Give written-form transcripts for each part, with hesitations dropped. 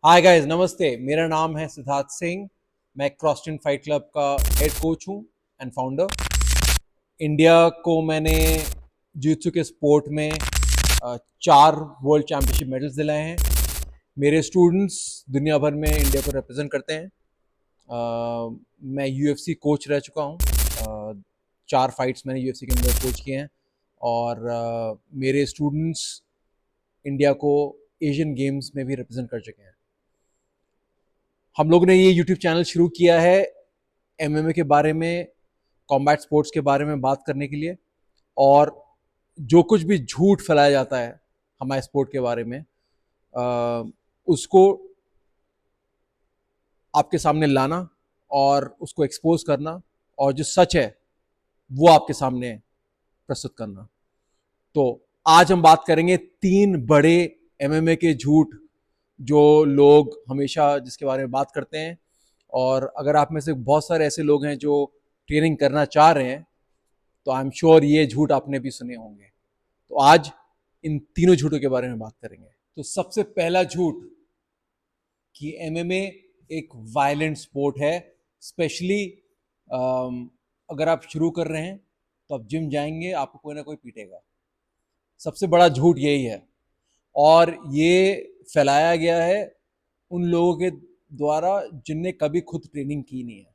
Hi guys, नमस्ते। मेरा नाम है सिद्धार्थ सिंह। मैं क्रॉसटन फाइट क्लब का हेड कोच हूँ एंड फाउंडर। इंडिया को मैंने जित्सु के स्पोर्ट में 4 वर्ल्ड चैंपियनशिप मेडल्स दिलाए हैं। मेरे स्टूडेंट्स दुनिया भर में इंडिया को रिप्रेजेंट करते हैं। मैं यूएफसी कोच रह चुका हूँ। 4 फाइट्स मैंने यूएफसी के अंदर कोच किए हैं और मेरे स्टूडेंट्स इंडिया को एशियन गेम्स में भी रिप्रेजेंट कर चुके हैं। हम लोग ने ये यूट्यूब चैनल शुरू किया है एमएमए के बारे में, कॉम्बैट स्पोर्ट्स के बारे में बात करने के लिए। और जो कुछ भी झूठ फैलाया जाता है हमारे स्पोर्ट के बारे में, उसको आपके सामने लाना और उसको एक्सपोज करना, और जो सच है वो आपके सामने प्रस्तुत करना। तो आज हम बात करेंगे 3 बड़े एमएमए के झूठ जो लोग हमेशा जिसके बारे में बात करते हैं। और अगर आप में से बहुत सारे ऐसे लोग हैं जो ट्रेनिंग करना चाह रहे हैं, तो आई एम श्योर ये झूठ आपने भी सुने होंगे। तो आज इन तीनों झूठों के बारे में बात करेंगे। तो सबसे पहला झूठ कि एमएमए एक वायलेंट स्पोर्ट है। स्पेशली अगर आप शुरू कर रहे हैं तो आप जिम जाएंगे, आपको कोई ना कोई पीटेगा। सबसे बड़ा झूठ यही है, और ये फैलाया गया है उन लोगों के द्वारा जिनने कभी खुद ट्रेनिंग की नहीं है।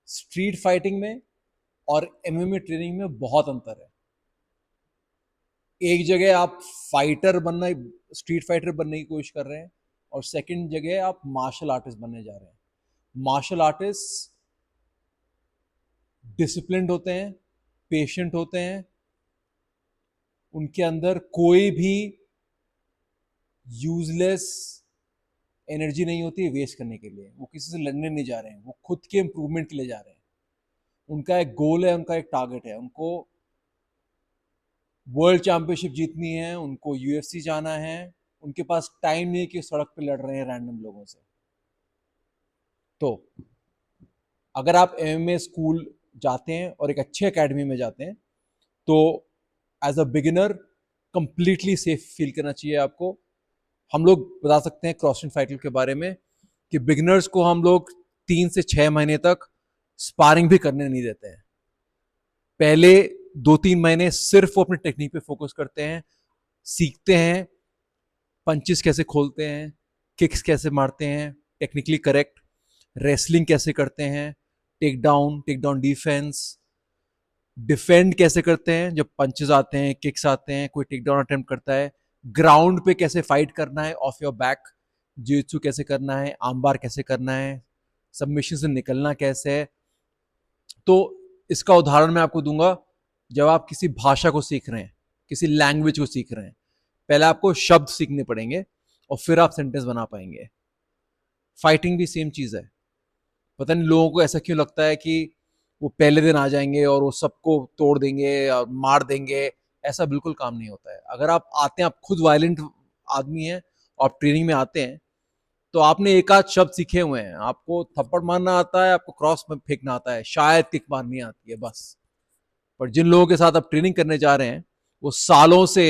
स्ट्रीट फाइटिंग में और एमएमए ट्रेनिंग में बहुत अंतर है। एक जगह आप फाइटर बनना, स्ट्रीट फाइटर बनने की कोशिश कर रहे हैं, और सेकंड जगह आप मार्शल आर्टिस्ट बनने जा रहे हैं। मार्शल आर्टिस्ट डिसिप्लिन्ड होते हैं, पेशेंट होते हैं, उनके अंदर कोई भी यूजलेस एनर्जी नहीं होती है वेस्ट करने के लिए। वो किसी से लड़ने नहीं जा रहे हैं, वो खुद के इंप्रूवमेंट के लिए जा रहे हैं। उनका एक गोल है, उनका एक टारगेट है। उनको वर्ल्ड चैंपियनशिप जीतनी है, उनको यूएफसी जाना है। उनके पास टाइम नहीं है कि सड़क पे लड़ रहे हैं रैंडम लोगों से। तो अगर आप एमएमए स्कूल जाते हैं और एक अच्छे एकेडमी में जाते हैं, तो as a beginner completely safe feel करना चाहिए आपको। हम लोग बता सकते हैं क्रॉसफिट फाइटर के बारे में कि बिगिनर्स को हम लोग 3 से 6 महीने तक स्पारिंग भी करने नहीं देते हैं। पहले 2-3 महीने सिर्फ वो अपनी टेक्निक पे फोकस करते हैं, सीखते हैं पंचेस कैसे खोलते हैं, किक्स कैसे मारते हैं टेक्निकली करेक्ट, रेसलिंग कैसे करते हैं, टेक डाउन डिफेंस, डिफेंड कैसे करते हैं जब पंचेस आते हैं, किक्स आते हैं, कोई टेक डाउन अटेम्प्ट करता है, ग्राउंड पे कैसे फाइट करना है ऑफ योर बैक, जित्सु कैसे करना है, आर्मबार कैसे करना है, सबमिशन से निकलना कैसे है। तो इसका उदाहरण मैं आपको दूंगा। जब आप किसी भाषा को सीख रहे हैं, किसी लैंग्वेज को सीख रहे हैं, पहले आपको शब्द सीखने पड़ेंगे और फिर आप सेंटेंस बना पाएंगे। फाइटिंग भी सेम चीज है। पता नहीं लोगों को ऐसा क्यों लगता है कि वो पहले दिन आ जाएंगे और वो सबको तोड़ देंगे और मार देंगे। ऐसा बिल्कुल काम नहीं होता है। अगर आप आते हैं, आप खुद वायलेंट आदमी हैं और आप ट्रेनिंग में आते हैं, तो आपने एक आध शब्द सीखे हुए हैं। आपको थप्पड़ मारना आता है, आपको क्रॉस में फेंकना आता है, शायद किक मारनी आती है, बस। पर जिन लोगों के साथ आप ट्रेनिंग करने जा रहे हैं, वो सालों से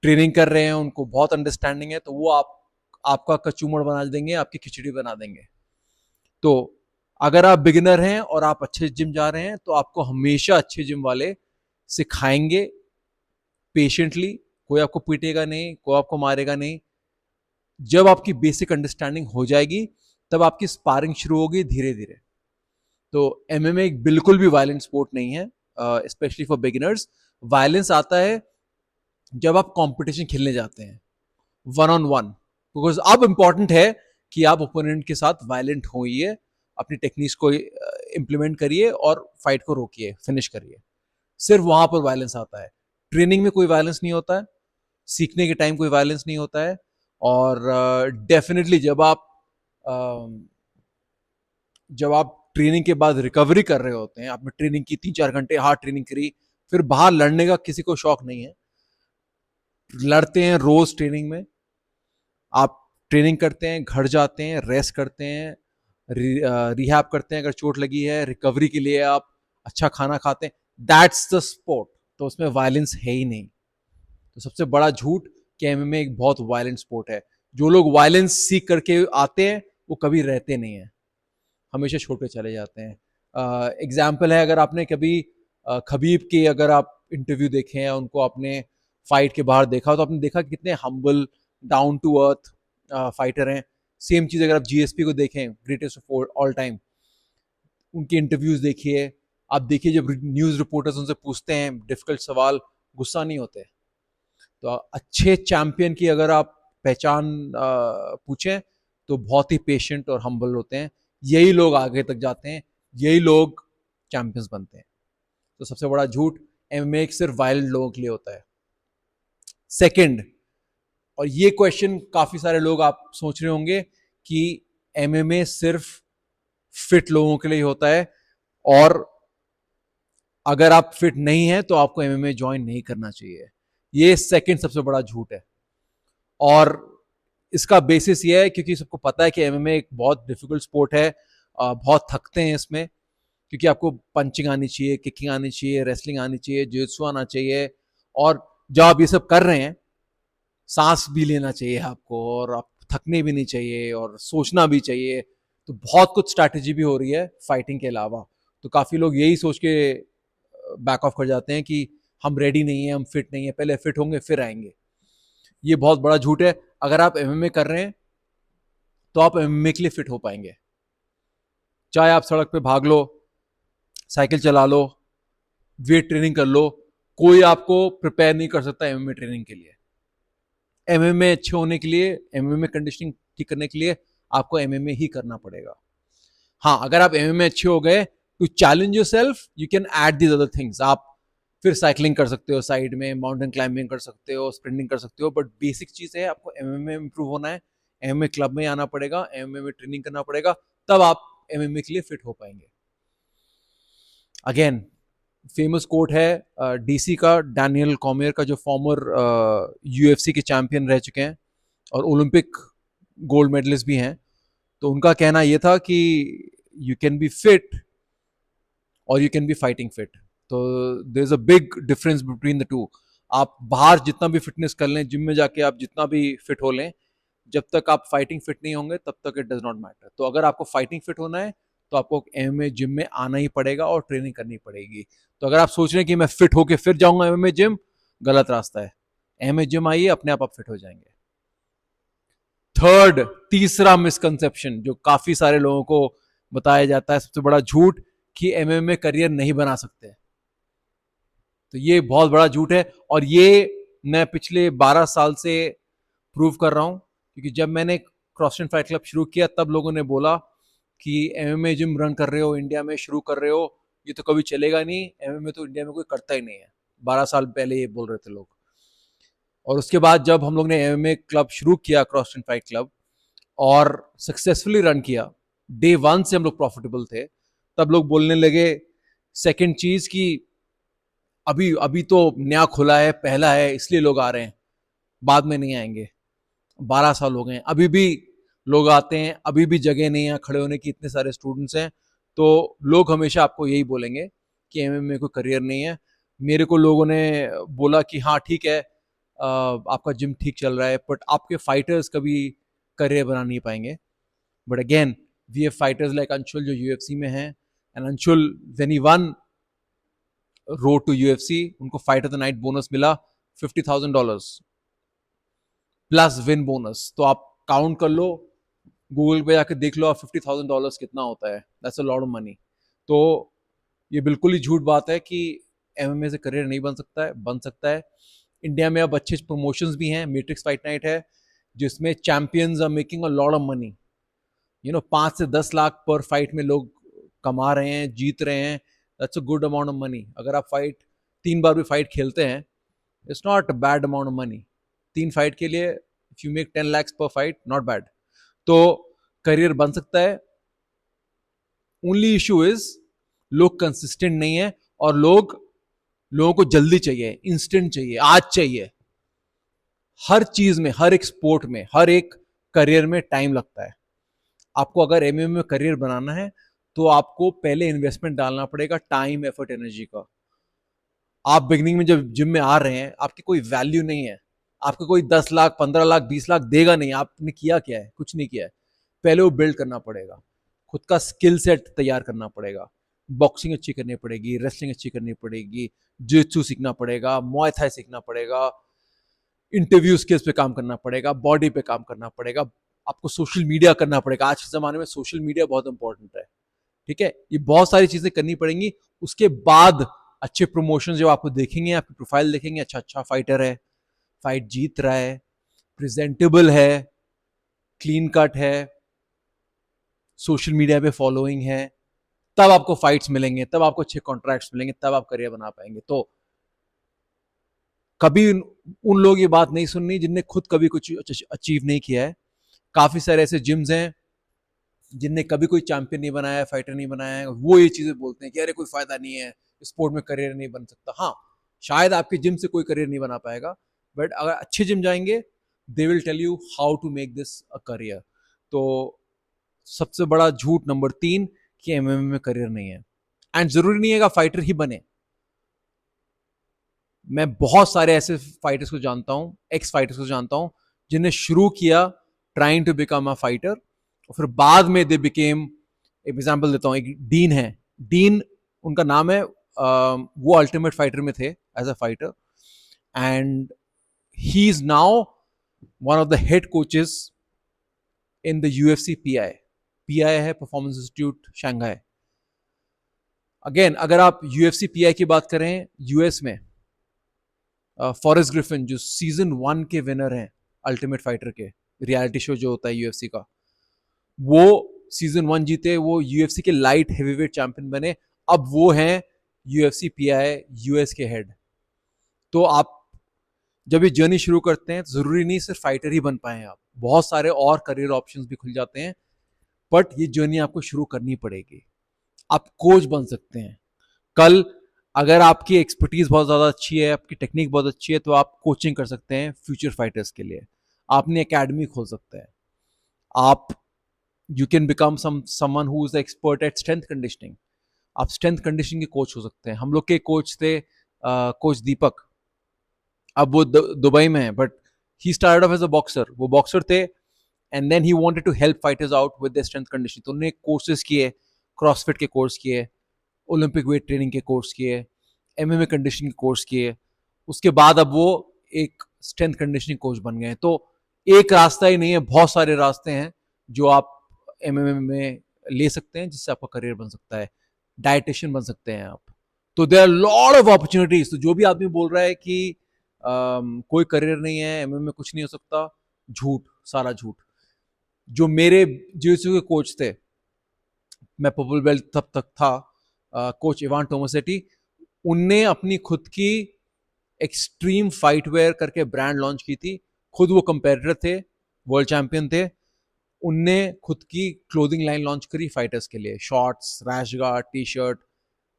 ट्रेनिंग कर रहे हैं, उनको बहुत अंडरस्टैंडिंग है, तो वो आपका कचूमड़ बना देंगे, आपकी खिचड़ी बना देंगे। तो अगर आप बिगिनर हैं और आप अच्छे जिम जा रहे हैं, तो आपको हमेशा अच्छे जिम वाले सिखाएंगे पेशेंटली। कोई आपको पीटेगा नहीं, कोई आपको मारेगा नहीं। जब आपकी बेसिक अंडरस्टैंडिंग हो जाएगी, तब आपकी स्पारिंग शुरू होगी धीरे धीरे। तो एमएमए बिल्कुल भी वायलेंट स्पोर्ट नहीं है, स्पेशली फॉर बिगिनर्स। वायलेंस आता है जब आप कंपटीशन खेलने जाते हैं वन ऑन वन, बिकॉज अब इंपॉर्टेंट है कि आप ओपोनेंट के साथ वायलेंट होइए, अपनी टेक्निक्स को इम्प्लीमेंट करिए और फाइट को रोकिए, फिनिश करिए। सिर्फ वहां पर वायलेंस आता है। ट्रेनिंग में कोई वायलेंस नहीं होता है, सीखने के टाइम कोई वायलेंस नहीं होता है। और डेफिनेटली जब आप ट्रेनिंग के बाद रिकवरी कर रहे होते हैं, आपने ट्रेनिंग की 3-4 घंटे हार्ड ट्रेनिंग करी, फिर बाहर लड़ने का किसी को शौक नहीं है। लड़ते हैं रोज ट्रेनिंग में। आप ट्रेनिंग करते हैं, घर जाते हैं, रेस्ट करते हैं, रिहैब करते हैं अगर चोट लगी है, रिकवरी के लिए आप अच्छा खाना खाते हैं। That's the sport. तो उसमें वायलेंस है ही नहीं। तो सबसे बड़ा झूठ कि एमएमए एक बहुत वायलेंट स्पोर्ट है। जो लोग वायलेंस सीख करके आते हैं वो कभी रहते नहीं हैं, हमेशा छोटे चले जाते हैं। एग्जाम्पल है, अगर आपने कभी खबीब के अगर आप इंटरव्यू देखे हैं, उनको आपने फाइट के बाहर देखा तो आपने देखा कि कितने humble, down to earth fighter हैं। सेम चीज़ अगर आप जीएसपी को देखें, ग्रेटेस्ट ऑफ ऑल टाइम, उनके इंटरव्यूज देखिए, आप देखिए जब न्यूज़ रिपोर्टर्स उनसे पूछते हैं डिफिकल्ट सवाल, गुस्सा नहीं होते। तो अच्छे चैंपियन की अगर आप पहचान पूछें तो बहुत ही पेशेंट और हम्बल होते हैं। यही लोग आगे तक जाते हैं, यही लोग चैंपियंस बनते हैं। तो सबसे बड़ा झूठ, एमएमए सिर्फ वायलेंट लोगों के लिए होता है। सेकंड, और ये क्वेश्चन काफी सारे लोग आप सोच रहे होंगे कि एमएमए सिर्फ फिट लोगों के लिए होता है, और अगर आप फिट नहीं है तो आपको एमएमए ज्वाइन नहीं करना चाहिए। ये सेकंड सबसे बड़ा झूठ है। और इसका बेसिस ये है क्योंकि सबको पता है कि एमएमए एक बहुत डिफिकल्ट स्पोर्ट है, बहुत थकते हैं इसमें, क्योंकि आपको पंचिंग आनी चाहिए, किकिंग आनी चाहिए, रेसलिंग आनी चाहिए, जित्सु आना चाहिए, और जब आप ये सब कर रहे हैं सांस भी लेना चाहिए आपको, और आप थकने भी नहीं चाहिए, और सोचना भी चाहिए। तो बहुत कुछ स्ट्रैटेजी भी हो रही है फाइटिंग के अलावा। तो काफ़ी लोग यही सोच के बैक ऑफ कर जाते हैं कि हम रेडी नहीं है, हम फिट नहीं है, पहले फिट होंगे फिर आएंगे। ये बहुत बड़ा झूठ है। अगर आप एमएमए कर रहे हैं तो आप एमएमए के लिए फिट हो पाएंगे, चाहे आप सड़क पे भाग लो, साइकिल चला लो, वेट ट्रेनिंग कर लो, कोई आपको प्रिपेयर नहीं कर सकता एमएमए ट्रेनिंग के लिए। एमएमए अच्छे होने के लिए, एमएमए कंडीशनिंग ठीक करने के लिए आपको एमएमए ही करना पड़ेगा। हाँ, अगर आप एमएमए अच्छे हो गए to challenge yourself, you can add these other things. आप फिर साइकिलिंग कर सकते हो, साइड में माउंटेन क्लाइंबिंग कर सकते हो, स्प्रिंटिंग कर सकते हो, बट बेसिक चीज है आपको एमएमए इंप्रूव होना है, एमएमए क्लब में आना पड़ेगा, एमएमए में ट्रेनिंग करना पड़ेगा, तब आप एमएमए के लिए फिट हो पाएंगे। अगेन फेमस कोट है डीसी का, डैनियल कॉमेयर का, जो फॉर्मर यूएफसी के चैंपियन रह चुके हैं और ओलंपिक गोल्ड मेडलिस्ट भी हैं। तो उनका कहना यह था कि यू कैन बी फिट और you can be fighting fit. तो there is a big difference between the two. आप बाहर जितना भी फिटनेस कर लें, जिम में जाके आप जितना भी फिट हो लें, जब तक आप फाइटिंग फिट नहीं होंगे तब तक इट डज नॉट मैटर। तो अगर आपको फाइटिंग फिट होना है तो आपको एमएमए जिम में आना ही पड़ेगा और ट्रेनिंग करनी पड़ेगी। तो अगर आप सोच रहे हैं कि मैं फिट होके फिर जाऊंगा एमएमए जिम, गलत रास्ता है। एमएमए जिम आइए, अपने आप फिट हो जाएंगे। थर्ड, तीसरा मिसकंसेप्शन जो काफी सारे लोगों को बताया जाता है, सबसे बड़ा झूठ, कि एमएमए करियर नहीं बना सकते। तो ये बहुत बड़ा झूठ है, और ये मैं पिछले 12 साल से प्रूव कर रहा हूं, क्योंकि जब मैंने क्रॉसटेन फाइट क्लब शुरू किया तब लोगों ने बोला कि एमएमए जिम रन कर रहे हो, इंडिया में शुरू कर रहे हो, ये तो कभी चलेगा नहीं, एमएमए तो इंडिया में कोई करता ही नहीं है। 12 साल पहले ये बोल रहे थे लोग। और उसके बाद जब हम लोग ने एमएमए क्लब शुरू किया, क्रॉसटेन फाइट क्लब, और सक्सेसफुली रन किया, डे वन से हम लोग प्रॉफिटेबल थे, तब लोग बोलने लगे सेकंड चीज की अभी अभी तो नया खुला है, पहला है, इसलिए लोग आ रहे हैं, बाद में नहीं आएंगे। 12 साल हो गए, अभी भी लोग आते हैं, अभी भी जगह नहीं है खड़े होने की, इतने सारे स्टूडेंट्स हैं। तो लोग हमेशा आपको यही बोलेंगे कि एमएमए को करियर नहीं है। मेरे को लोगों ने बोला कि हाँ ठीक है, आपका जिम ठीक चल रहा है, बट आपके फाइटर्स कभी करियर बना नहीं पाएंगे। But again we have fighters like Anshul जो यूएफसी में हैं, and Anshul when he won road to UFC, उनको fight of the night bonus मिला $50,000 प्लस विन बोनस। तो आप काउंट कर लो, गूगल पे जाके देख लो आप, $50,000 कितना होता है, that's a lot of money. तो ये बिल्कुल ही झूठ बात है कि एमएमए से करियर नहीं बन सकता है, बन सकता है। इंडिया में अब अच्छे प्रमोशंस भी हैं, मैट्रिक्स फाइट नाइट है जिसमें champions are making a lot of money, 5 से 10 लाख पर फाइट में लोग कमा रहे हैं, जीत रहे हैं, that's a good amount of money. अगर आप फाइट 3 बार भी फाइट खेलते हैं, it's not a bad amount of money. 3 fight के लिए इफ यू मेक 10 lakhs पर फाइट, नॉट बैड। तो करियर बन सकता है। ओनली इशू इज लोग कंसिस्टेंट नहीं है, और लोगों को जल्दी चाहिए, इंस्टेंट चाहिए, आज चाहिए। हर चीज में, हर एक स्पोर्ट में, हर एक करियर में टाइम लगता है। आपको अगर एमएमए में करियर बनाना है तो आपको पहले इन्वेस्टमेंट डालना पड़ेगा, टाइम, एफर्ट, एनर्जी का। आप बिगनिंग में जब जिम में आ रहे हैं, आपकी कोई वैल्यू नहीं है, आपको कोई 10 लाख 15 लाख 20 लाख देगा नहीं, आपने किया क्या है? कुछ नहीं किया है। पहले वो बिल्ड करना पड़ेगा, खुद का स्किल सेट तैयार करना पड़ेगा, बॉक्सिंग अच्छी करनी पड़ेगी, रेसलिंग अच्छी करनी पड़ेगी, जित्सु सीखना पड़ेगा, मुay थाई सीखना पड़ेगा, इंटरव्यू स्किल्स पे काम करना पड़ेगा, बॉडी पे काम करना पड़ेगा, आपको सोशल मीडिया करना पड़ेगा। आज के ज़माने में सोशल मीडिया बहुत इंपॉर्टेंट है, ठीक है? ये बहुत सारी चीज़ें करनी पड़ेंगी। उसके बाद अच्छे प्रमोशन जो आपको देखेंगे, आपकी प्रोफाइल देखेंगे, अच्छा फाइटर है, फाइट जीत रहा है, प्रेजेंटेबल है, क्लीन कट है, सोशल मीडिया पे फॉलोइंग है, तब आपको फाइट्स मिलेंगे, तब आपको अच्छे कॉन्ट्रैक्ट्स मिलेंगे, तब आप करियर बना पाएंगे। तो कभी उन लोगों की बात नहीं सुननी जिनने खुद कभी कुछ अचीव नहीं किया है। काफी सारे ऐसे जिम्स हैं जिनने कभी कोई चैंपियन नहीं बनाया है, फाइटर नहीं बनाया है, वो ये चीजें बोलते हैं कि अरे कोई फायदा नहीं है, स्पोर्ट में करियर नहीं बन सकता। हाँ, शायद आपके जिम से कोई करियर नहीं बना पाएगा, बट अगर अच्छे जिम जाएंगे, they will tell you how to make this a career. तो सबसे बड़ा झूठ नंबर 3 कि एमएमए में करियर नहीं है। एंड जरूरी नहीं है कि फाइटर ही बने। मैं बहुत सारे ऐसे फाइटर्स को जानता हूं, एक्स फाइटर्स को जानता हूं, जिन्हें शुरू किया trying to become a fighter, और फिर बाद में दे बिकेम, एग्जाम्पल देता हूं, एक डीन है, डीन उनका नाम है, वो अल्टीमेट फाइटर में थे as a fighter, and he is now one of the head coaches in the UFC PI. PI है परफॉर्मेंस इंस्टीट्यूट शंघाई। अगेन अगर आप यूएफसी पीआई की बात करें, यूएस में फॉरेस्ट ग्रिफिन जो सीजन 1 के विनर हैं अल्टीमेट फाइटर के, रियलिटी शो जो होता है यूएफसी का, वो सीजन 1 जीते, वो यूएफसी के लाइट हेवीवेट चैंपियन बने, अब वो हैं यूएफसी पीआई यूएस के हेड। तो आप जब ये जर्नी शुरू करते हैं तो जरूरी नहीं सिर्फ फाइटर ही बन पाए, आप बहुत सारे और करियर ऑप्शंस भी खुल जाते हैं, बट ये जर्नी आपको शुरू करनी पड़ेगी। आप कोच बन सकते हैं कल, अगर आपकी एक्सपर्टीज बहुत ज़्यादा अच्छी है, आपकी टेक्निक बहुत अच्छी है, तो आप कोचिंग कर सकते हैं फ्यूचर फाइटर्स के लिए, आपने एकेडमी खोल सकते हैं, आप you can become someone who is expert at strength conditioning, आप स्ट्रेंथ कंडीशनिंग के कोच हो सकते हैं। हम लोग के कोच थे कोच दीपक, अब वो दुबई में है, but he started off as a boxer, वो बॉक्सर थे, and then he wanted to help fighters out with their strength conditioning, तो उन्होंने कोर्सेज किए, क्रॉसफिट के कोर्स किए, ओलंपिक वेट ट्रेनिंग के कोर्स किए, एमएमए कंडीशनिंग के कोर्स किए, उसके बाद अब वो एक स्ट्रेंथ कंडीशनिंग कोच बन गए। तो एक रास्ता ही नहीं है, बहुत सारे रास्ते हैं जो आप एमएमए में ले सकते हैं, जिससे आपका करियर बन सकता है। डाइटिशियन बन सकते हैं आप। तो there are lot of opportunities. तो जो भी आदमी बोल रहा है कि कोई करियर नहीं है, एमएमए में कुछ नहीं हो सकता, झूठ, सारा झूठ। जो मेरे जिu-jitsu के कोच थे, मैं पर्पल बेल्ट तब तक था, कोच इवान टोमासेटी, उनने अपनी खुद की एक्सट्रीम फाइटवेयर करके ब्रांड लॉन्च की थी। खुद वो कंपेटिटर थे, वर्ल्ड चैंपियन थे, उनने खुद की क्लोथिंग लाइन लॉन्च करी फाइटर्स के लिए, shorts, rash guard, T shirt,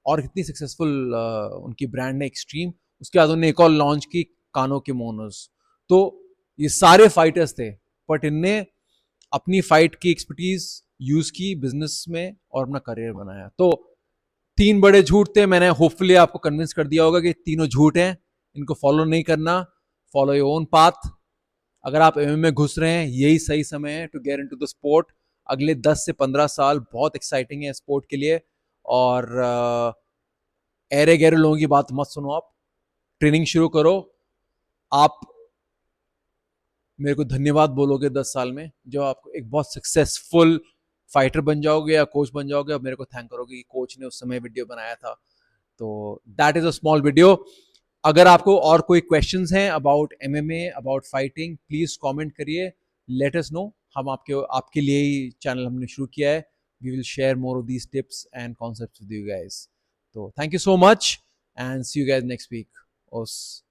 और कितनी सक्सेसफुल उनकी ब्रांड है एक्सट्रीम। उसके बाद उन्होंने एक और लॉन्च की, कानो के मोनोस। तो ये सारे फाइटर्स थे, बट इनने अपनी फाइट की एक्सपर्टीज यूज की बिजनेस में और अपना करियर बनाया। तो 3 बड़े झूठ थे, मैंने होपफुली आपको कन्विंस कर दिया होगा कि तीनों झूठ हैं, इनको फॉलो नहीं करना, फॉलो योर ओन पाथ। अगर आप एमएमए में घुस रहे हैं, यही सही समय है to get into the sport. अगले 10 से 15 साल बहुत एक्साइटिंग है स्पोर्ट के लिए, और ऐरे गहरे लोगों की बात मत सुनो, आप ट्रेनिंग शुरू करो। आप मेरे को धन्यवाद बोलोगे 10 साल में, जो आपको एक बहुत सक्सेसफुल फाइटर बन जाओगे या कोच बन जाओगे, अब मेरे को थैंक करोगे कि कोच ने उस समय वीडियो बनाया था। तो that is a small video. अगर आपको और कोई क्वेश्चंस हैं about MMA, about fighting, please comment करिए, लेट अस नो। हम आपके लिए ही चैनल हमने शुरू किया है। We will share more of these tips and concepts with you guys. तो thank you so much and see you guys next week. ओस।